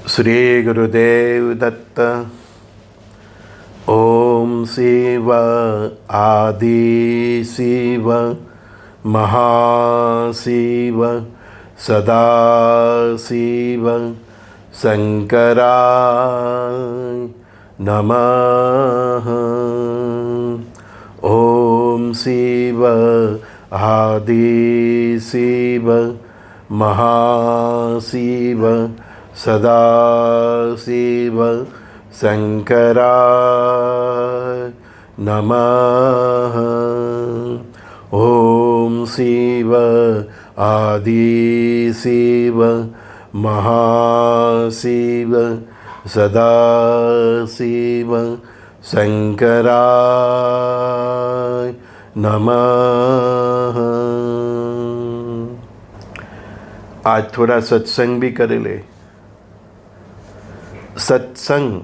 श्री गुरुदेव दत्त। ओम शिव आदि शिव महाशिव सदाशिव शंकराय नमः। ओम शिव आदि शिव महाशिव सदाशिव शंकराय नमः। ओम शिव आदि शिव महाशिव सदाशिव शंकराय नमः। आज थोड़ा सत्संग भी कर ले। सत्संग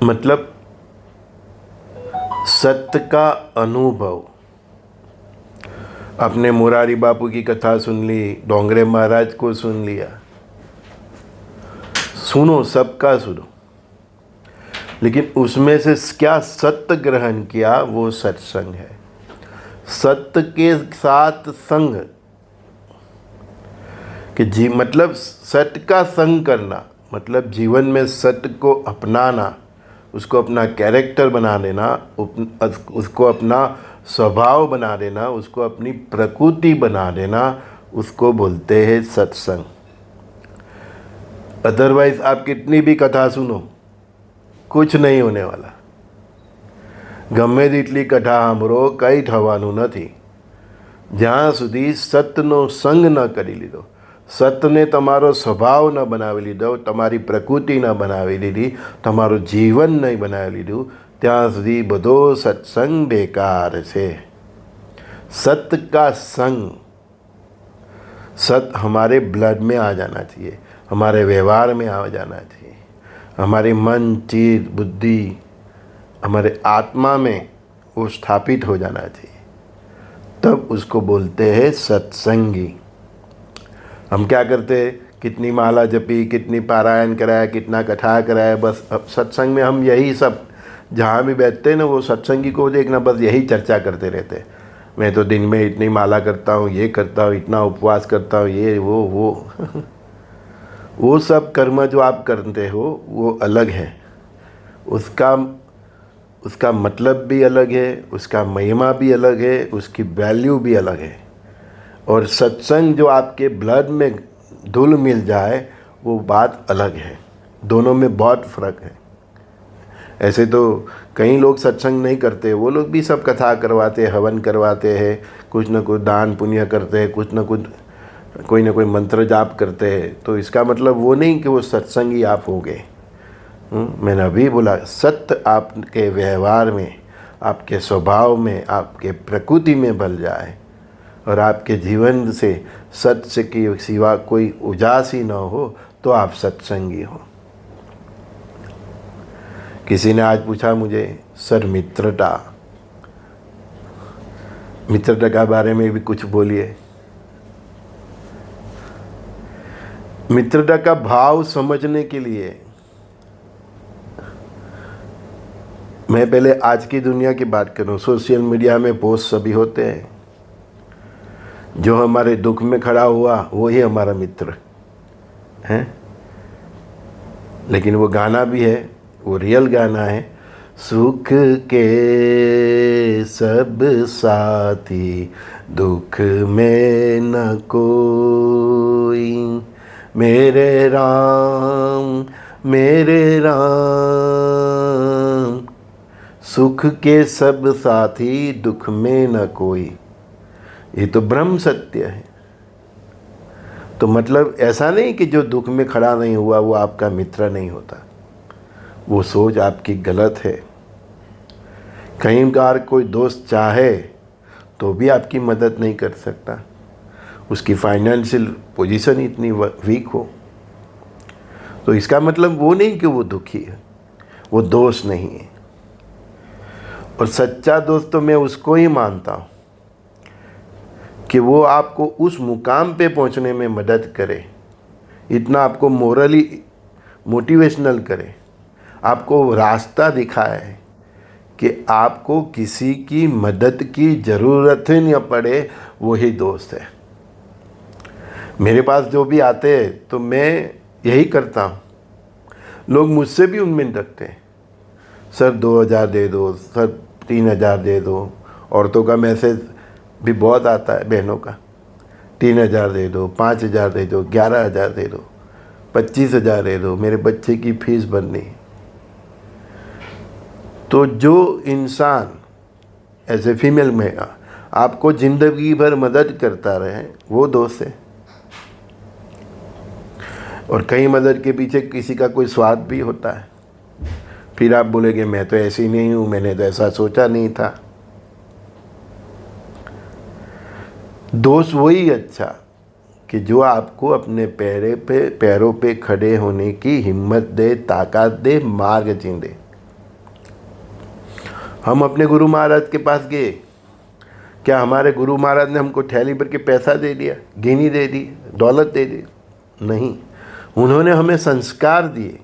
मतलब सत्य का अनुभव। अपने मुरारी बापू की कथा सुन ली, डोंगरे महाराज को सुन लिया। सुनो, सबका सुनो, लेकिन उसमें से क्या सत्य ग्रहण किया, वो सत्संग है। सत्य के साथ संग कि मतलब सत्य का संग करना, मतलब जीवन में सत्य को अपनाना, उसको अपना कैरेक्टर बना देना, उसको अपना स्वभाव बना देना, उसको अपनी प्रकृति बना देना, उसको बोलते हैं सत्संग। अदरवाइज आप कितनी भी कथा सुनो, कुछ नहीं होने वाला। गमे तेटली कथा सांभळो, कई थवानुं नथी ज्यां सुधी सत्यनो संग न करी लीधो। सत्यने तमारो स्वभाव न बनावी लीधो, तमारी प्रकृति न बनावी लीधी, तमारू जीवन नहीं बनावी लीधुं, ત્યાં સુધી બધો સત્સંગ बेकार છે। सत्य का संग, सत्य हमारे ब्लड में आ जाना चाहिए, हमारे व्यवहार में आ जाना चाहिए, हमारे मन चित्त बुद्धि, हमारे आत्मा में वो स्थापित हो जाना चाहिए, तब उसको बोलते हैं सत्संगी। हम क्या करते हैं, कितनी माला जपी, कितनी पारायण कराया, कितना कथा कराया, बस अब सत्संग में हम यही सब, जहाँ भी बैठते हैं ना, वो सत्संगी को देखना, बस यही चर्चा करते रहते हैं। मैं तो दिन में इतनी माला करता हूँ, ये करता हूँ, इतना उपवास करता हूँ, ये वो वो सब कर्म जो आप करते हो वो अलग है। उसका मतलब भी अलग है, उसका महिमा भी अलग है, उसकी वैल्यू भी अलग है। और सत्संग जो आपके ब्लड में धुल मिल जाए, वो बात अलग है। दोनों में बहुत फ़र्क है। ऐसे तो कई लोग सत्संग नहीं करते, वो लोग भी सब कथा करवाते, हवन करवाते हैं, कुछ न कुछ दान पुण्य करते हैं, कुछ न कुछ कोई न कोई मंत्र जाप करते हैं। तो इसका मतलब वो नहीं कि वो सत्संगी आप हो गए। मैंने अभी बोला, सत्य आपके व्यवहार में, आपके स्वभाव में, आपके प्रकृति में बल जाए और आपके जीवन से सत्य की सिवा कोई उजासी न हो, तो आप सत्संगी हो। किसी ने आज पूछा मुझे, सर मित्रता के बारे में भी कुछ बोलिए। मित्रता का भाव समझने के लिए मैं पहले आज की दुनिया की बात करूं। सोशल मीडिया में पोस्ट सभी होते हैं, जो हमारे दुख में खड़ा हुआ वो ही हमारा मित्र है। लेकिन वो गाना भी है, वो रियल गाना है, सुख के सब साथी दुख में न कोई, मेरे राम सुख के सब साथी दुख में न कोई। ये तो ब्रह्म सत्य है। तो मतलब ऐसा नहीं कि जो दुख में खड़ा नहीं हुआ वो आपका मित्र नहीं होता। वो सोच आपकी गलत है। कई बार कोई दोस्त चाहे तो भी आपकी मदद नहीं कर सकता, उसकी फाइनेंशियल पोजीशन इतनी वीक हो। तो इसका मतलब वो नहीं कि वो दुखी है, वो दोष नहीं है। और सच्चा दोस्त तो मैं उसको ही मानता हूँ कि वो आपको उस मुकाम पे पहुँचने में मदद करे इतना आपको मोरली मोटिवेशनल करे, आपको रास्ता दिखाए कि आपको किसी की मदद की ज़रूरत ही न पड़े, वही दोस्त है। मेरे पास जो भी आते हैं तो मैं यही करता हूँ। लोग मुझसे भी उम्मीद रखते हैं, सर 2000 दे दो, सर 3000 दे दो। औरतों का मैसेज भी बहुत आता है, बहनों का, 3000 दे दो, 5000 दे दो, 11000 दे दो, 25000 दे दो, मेरे बच्चे की फीस भरनी। तो जो इंसान ऐसे फीमेल में आपको ज़िंदगी भर मदद करता रहे, वो दोस्त है। और कई मदद के पीछे किसी का कोई स्वार्थ भी होता है। फिर आप बोलेंगे मैं तो ऐसी नहीं हूँ, मैंने तो ऐसा सोचा नहीं था। दोस्त वही अच्छा कि जो आपको अपने पैरों पे खड़े होने की हिम्मत दे, ताकत दे, मार्ग दे। हम अपने गुरु महाराज के पास गए, क्या हमारे गुरु महाराज ने हमको थैली भर के पैसा दे दिया, गिनी दे दी, दौलत दे दी? नहीं, उन्होंने हमें संस्कार दिए,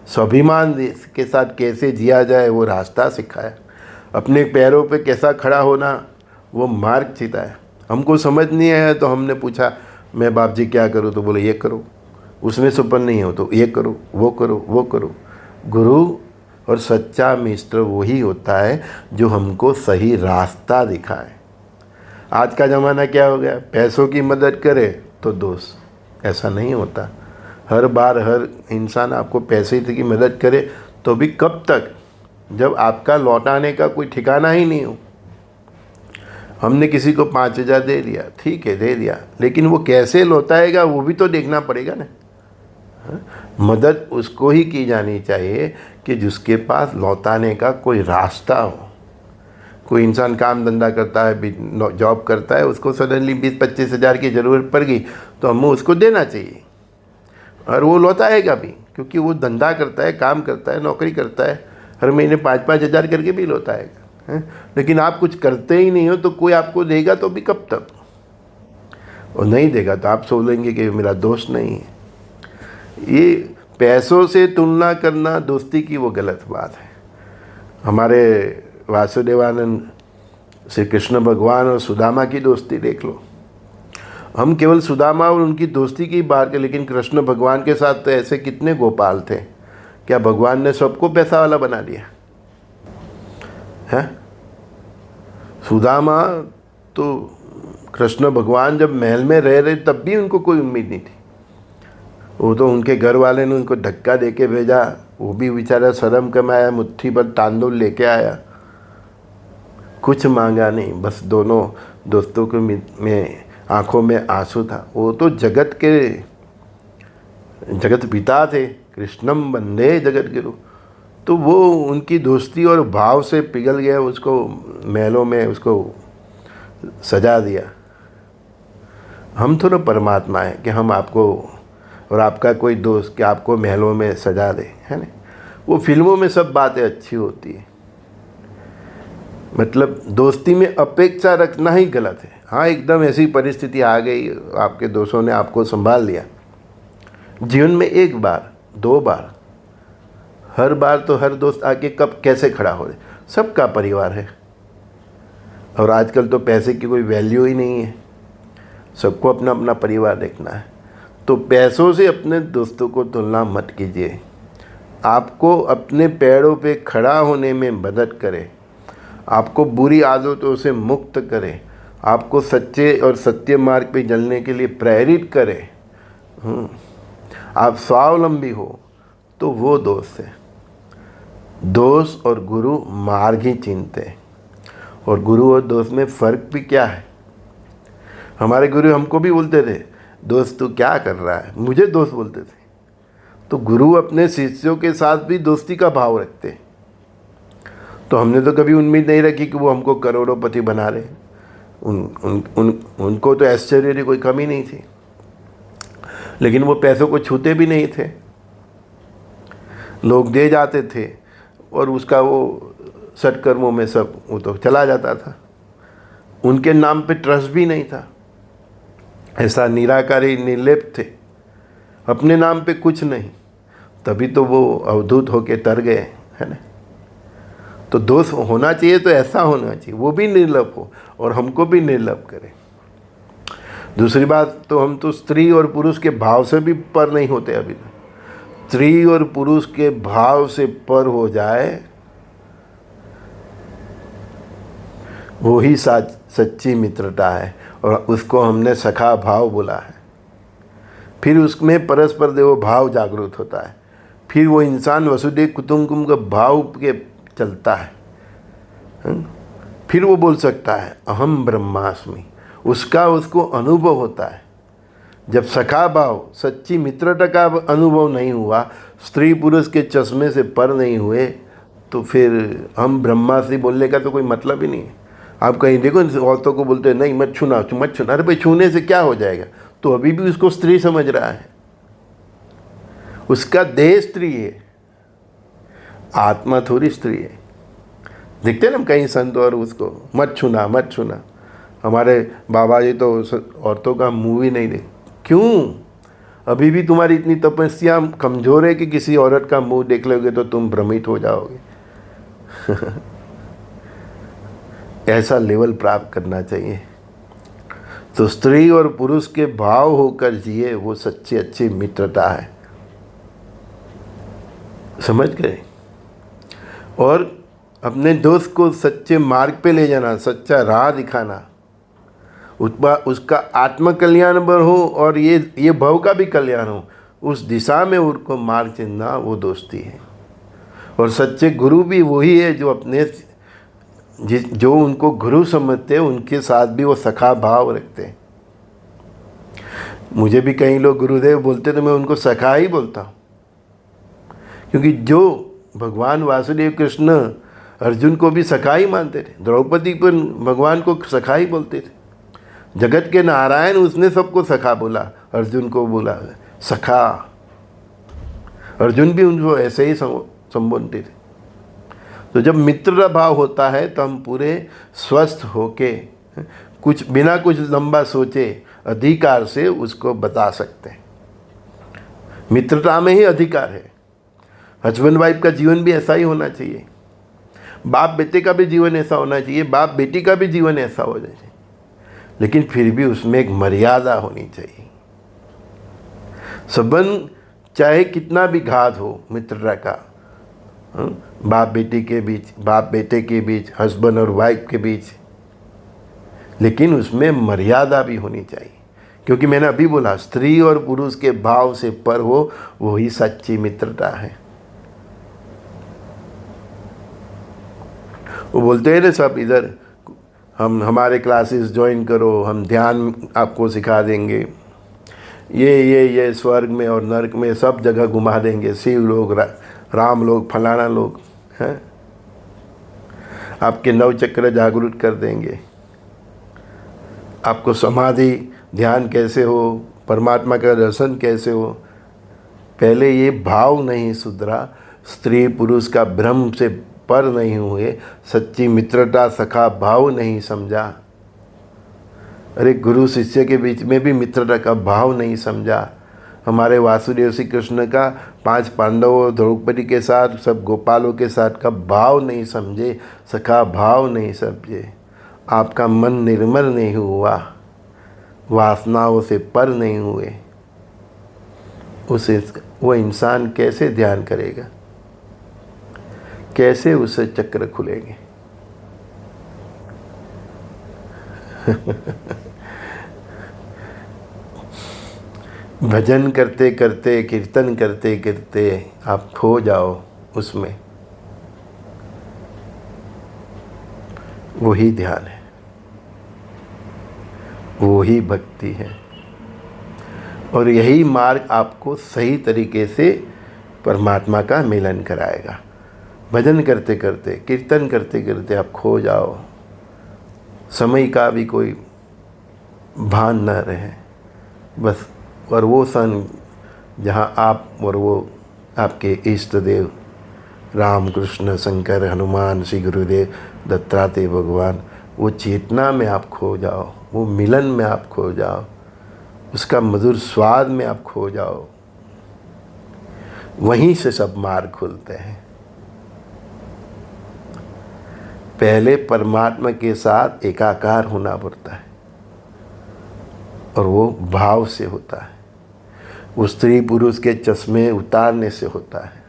स्वाभिमान के साथ कैसे जिया जाए वो रास्ता सिखाया, अपने पैरों पे कैसा खड़ा होना वो मार्ग सिखाया। हमको समझ नहीं आया तो हमने पूछा, मैं बाप जी क्या करूँ? तो बोले ये करो, उसमें सफल नहीं हो तो ये करो, वो करो, वो करो। गुरु और सच्चा मित्र वही होता है जो हमको सही रास्ता दिखाए। आज का ज़माना क्या हो गया, पैसों की मदद करे तो दोस्त, ऐसा नहीं होता। हर बार हर इंसान आपको पैसे की मदद करे तो भी कब तक, जब आपका लौटाने का कोई ठिकाना ही नहीं हो। हमने किसी को 5000 दे दिया, ठीक है दे दिया, लेकिन वो कैसे लौटाएगा वो भी तो देखना पड़ेगा ना। मदद उसको ही की जानी चाहिए कि जिसके पास लौटाने का कोई रास्ता हो। कोई इंसान काम धंधा करता है, जॉब करता है, उसको सडनली 20-25 हज़ार की ज़रूरत पड़ गई तो हमें उसको देना चाहिए, और वो लौटाएगा भी, क्योंकि वो धंधा करता है, काम करता है, नौकरी करता है, हर महीने 5-5 हज़ार करके भी लौटाएगा है। लेकिन आप कुछ करते ही नहीं हो तो कोई आपको देगा तो भी कब तक, और नहीं देगा तो आप सोचेंगे कि मेरा दोस्त नहीं है। ये पैसों से तुलना करना दोस्ती की वो गलत बात है। हमारे वासुदेवानंद श्री कृष्ण भगवान और सुदामा की दोस्ती देख लो। हम केवल सुदामा और उनकी दोस्ती की बात करें, लेकिन कृष्ण भगवान के साथ तो ऐसे कितने गोपाल थे। क्या भगवान ने सबको पैसा वाला बना दिया है? सुदामा तो कृष्ण भगवान जब महल में रह रहे तब भी उनको कोई उम्मीद नहीं थी। वो तो उनके घर वाले ने उनको धक्का दे के भेजा, वो भी बेचारा शर्म कमाया, मुट्ठी भर तांदुल लेके आया, कुछ मांगा नहीं, बस दोनों दोस्तों के में आंखों में आंसू था। वो तो जगत पिता थे, कृष्णम वंदे जगत गुरु। तो वो उनकी दोस्ती और भाव से पिघल गया, उसको महलों में उसको सजा दिया। हम थोड़ा परमात्मा है कि हम आपको और आपका कोई दोस्त कि आपको महलों में सजा दे, है ना। वो फिल्मों में सब बातें अच्छी होती है, मतलब दोस्ती में अपेक्षा रखना ही गलत है। हाँ, एकदम ऐसी परिस्थिति आ गई, आपके दोस्तों ने आपको संभाल लिया, जीवन में एक बार 2 बार, हर बार तो हर दोस्त आके कब कैसे खड़ा हो रहे, सबका परिवार है। और आजकल तो पैसे की कोई वैल्यू ही नहीं है, सबको अपना अपना परिवार देखना है। तो पैसों से अपने दोस्तों को तुलना मत कीजिए। आपको अपने पैरों पे खड़ा होने में मदद करे, आपको बुरी आदतों से मुक्त करे, आपको सच्चे और सत्य मार्ग पे चलने के लिए प्रेरित करे, आप स्वावलंबी हो, तो वो दोस्त है। दोस्त और गुरु मार्ग ही चिन्हते हैं। और गुरु और दोस्त में फ़र्क भी क्या है। हमारे गुरु हमको भी बोलते थे, दोस्त तू क्या कर रहा है, मुझे दोस्त बोलते थे। तो गुरु अपने शिष्यों के साथ भी दोस्ती का भाव रखते। तो हमने तो कभी उम्मीद नहीं रखी कि वो हमको करोड़ोंपति बना रहे। उनको तो ऐश्वर्य की कोई कमी नहीं थी, लेकिन वो पैसों को छूते भी नहीं थे। लोग दे जाते थे और उसका वो सत्कर्मों में सब वो तो चला जाता था। उनके नाम पे ट्रस्ट भी नहीं था, ऐसा निराकारी निर्लेप थे। अपने नाम पे कुछ नहीं, तभी तो वो अवधूत होके तर गए, है ना। तो दोष होना चाहिए तो ऐसा होना चाहिए, वो भी निर्लप हो और हमको भी निर्लप करे। दूसरी बात तो हम तो स्त्री और पुरुष के भाव से भी पर नहीं होते अभी तक। स्त्री और पुरुष के भाव से पर हो जाए वो ही सच्ची मित्रता है, और उसको हमने सखा भाव बोला है। फिर उसमें परस्पर देव भाव जागृत होता है, फिर वो इंसान वसुदेव कुटुंबकम का भाव के चलता है। फिर वो बोल सकता है अहम ब्रह्मास्मि, उसको अनुभव होता है। जब सखा भाव सच्ची मित्रता का अनुभव नहीं हुआ, स्त्री पुरुष के चश्मे से पर नहीं हुए, तो फिर हम ब्रह्मास्मि बोलने का तो कोई मतलब ही नहीं है। आप कहीं देखो औरतों को बोलते हैं नहीं मत छूना मत छूना, अरे भाई छूने से क्या हो जाएगा, तो अभी भी उसको स्त्री समझ रहा है। उसका देह स्त्री है, आत्मा थोड़ी स्त्री है। देखते हैं ना हम कहीं संत और उसको मत छूना मत छूना। हमारे बाबा जी तो औरतों का मुँह भी नहीं देख। क्यों? अभी भी तुम्हारी इतनी तपस्या कमज़ोर है कि किसी औरत का मुंह देख लोगे तो तुम भ्रमित हो जाओगे। ऐसा लेवल प्राप्त करना चाहिए। तो स्त्री और पुरुष के भाव होकर जिए, वो सच्ची अच्छी मित्रता है। समझ गए? और अपने दोस्त को सच्चे मार्ग पे ले जाना, सच्चा राह दिखाना, उसका आत्म कल्याण पर हो और ये भव का भी कल्याण हो, उस दिशा में उनको मार्ग चुनना, वो दोस्ती है। और सच्चे गुरु भी वही है जो जो उनको गुरु समझते हैं, उनके साथ भी वो सखा भाव रखते हैं। मुझे भी कई लोग गुरुदेव बोलते तो मैं उनको सखा ही बोलता हूँ, क्योंकि जो भगवान वासुदेव कृष्ण अर्जुन को भी सखा ही मानते थे, द्रौपदी पर भगवान को सखा ही बोलते थे। जगत के नारायण उसने सबको सखा बोला, अर्जुन को बोला सखा। अर्जुन भी उनको ऐसे ही संबोधते थे। तो जब मित्र भाव होता है तो हम पूरे स्वस्थ होके कुछ बिना कुछ लंबा सोचे अधिकार से उसको बता सकते हैं। मित्रता में ही अधिकार है। हस्बैंड वाइफ का जीवन भी ऐसा ही होना चाहिए, बाप बेटे का भी जीवन ऐसा होना चाहिए, बाप बेटी का भी जीवन ऐसा होना चाहिए, लेकिन फिर भी उसमें एक मर्यादा होनी चाहिए। संबंध चाहे कितना भी घात हो मित्रता का, बाप बेटी के बीच, बाप बेटे के बीच, हस्बैंड और वाइफ के बीच, लेकिन उसमें मर्यादा भी होनी चाहिए। क्योंकि मैंने अभी बोला स्त्री और पुरुष के भाव से पर हो, वही सच्ची मित्रता है। वो बोलते हैं ना सब इधर, हमारे क्लासेस ज्वाइन करो, हम ध्यान आपको सिखा देंगे, ये स्वर्ग में और नरक में सब जगह घुमा देंगे, शिव लोग, राम लोग, फलाना लोग हैं, आपके नव चक्र जागृत कर देंगे, आपको समाधि ध्यान कैसे हो, परमात्मा का दर्शन कैसे हो। पहले ये भाव नहीं सुधरा, स्त्री पुरुष का भ्रम से पर नहीं हुए, सच्ची मित्रता सखा भाव नहीं समझा, अरे गुरु शिष्य के बीच में भी मित्रता का भाव नहीं समझा। हमारे वासुदेव श्री कृष्ण का 5 पांडवों द्रौपदी के साथ सब गोपालों के साथ का भाव नहीं समझे, सखा भाव नहीं समझे, आपका मन निर्मल नहीं हुआ, वासनाओं से पर नहीं हुए, वो इंसान कैसे ध्यान करेगा, कैसे उसे चक्र खुलेंगे। भजन करते करते, कीर्तन करते करते आप खो जाओ उसमें, वही ध्यान है, वही भक्ति है। और यही मार्ग आपको सही तरीके से परमात्मा का मिलन कराएगा। भजन करते करते, कीर्तन करते करते आप खो जाओ, समय का भी कोई भान न रहे बस। और वो सन जहाँ आप और वो आपके इष्ट देव राम कृष्ण शंकर हनुमान श्री गुरुदेव दत्तात्रेय भगवान, वो चेतना में आप खो जाओ, वो मिलन में आप खो जाओ, उसका मधुर स्वाद में आप खो जाओ, वहीं से सब मार्ग खुलते हैं। पहले परमात्मा के साथ एकाकार होना पड़ता है और वो भाव से होता है। वो स्त्री पुरुष के चश्मे उतारने से होता है।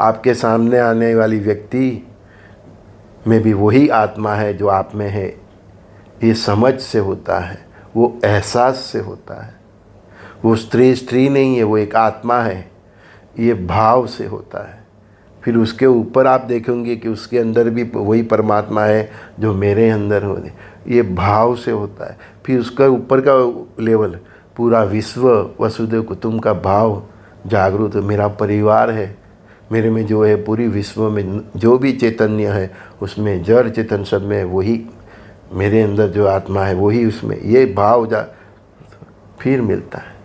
आपके सामने आने वाली व्यक्ति में भी वही आत्मा है जो आप में है, ये समझ से होता है, वो एहसास से होता है। वो स्त्री नहीं है, वो एक आत्मा है, ये भाव से होता है। फिर उसके ऊपर आप देखेंगे कि उसके अंदर भी वही परमात्मा है जो मेरे अंदर हो, ये भाव से होता है। फिर उसका ऊपर का लेवल पूरा विश्व वसुदेव कुटुंब का भाव जागरूक, मेरा परिवार है, मेरे में जो है पूरी विश्व में जो भी चैतन्य है उसमें जड़ चेतन सब में वही मेरे अंदर जो आत्मा है वही उसमें, ये भाव फिर मिलता है।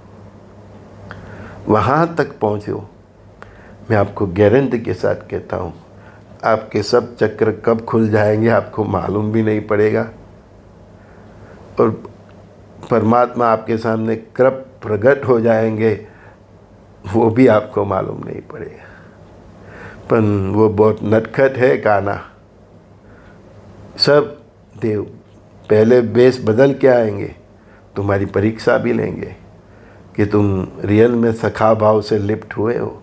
वहाँ तक पहुँचो, मैं आपको गारंटी के साथ कहता हूँ, आपके सब चक्र कब खुल जाएंगे आपको मालूम भी नहीं पड़ेगा और परमात्मा आपके सामने कब प्रकट हो जाएंगे वो भी आपको मालूम नहीं पड़ेगा। पर वो बहुत नटखट है गाना। सब देव पहले बेस बदल के आएंगे, तुम्हारी परीक्षा भी लेंगे कि तुम रियल में सखा भाव से लिप्त हुए हो,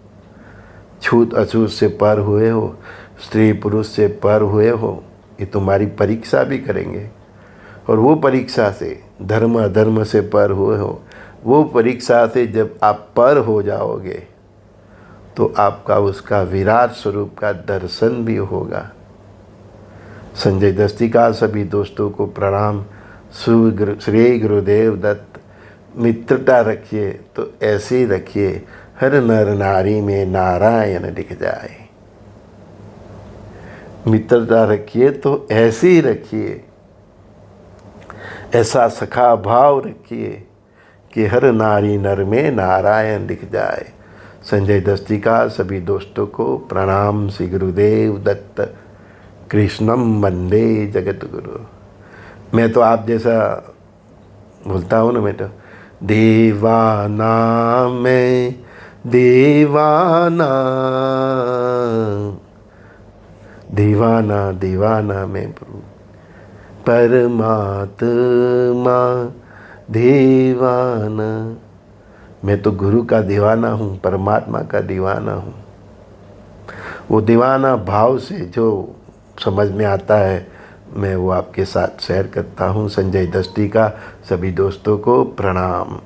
छूत अछूत से पर हुए हो, स्त्री पुरुष से पर हुए हो। ये तुम्हारी परीक्षा भी करेंगे और वो परीक्षा से धर्म अधर्म से पर हुए हो, वो परीक्षा से जब आप पर हो जाओगे तो आपका उसका विराट स्वरूप का दर्शन भी होगा। संजय दस्ती का सभी दोस्तों को प्रणाम। श्री गुरुदेव दत्त। मित्रता रखिए तो ऐसे ही रखिए, हर नर नारी में नारायण दिख जाए। मित्रता रखिए तो ऐसे ही रखिए, ऐसा सखा भाव रखिए कि हर नारी नर में नारायण दिख जाए। संजय दस्ती का सभी दोस्तों को प्रणाम। श्री गुरुदेव दत्त। कृष्णम वंदे जगत गुरु। मैं तो आप जैसा बोलता हूँ ना, मैं तो दीवाना मैं दीवाना, दीवाना दीवाना मैं परमात्मा दीवाना। मैं तो गुरु का दीवाना हूँ, परमात्मा का दीवाना हूँ। वो दीवाना भाव से जो समझ में आता है मैं वो आपके साथ शेयर करता हूँ। संजय दस्ती का सभी दोस्तों को प्रणाम।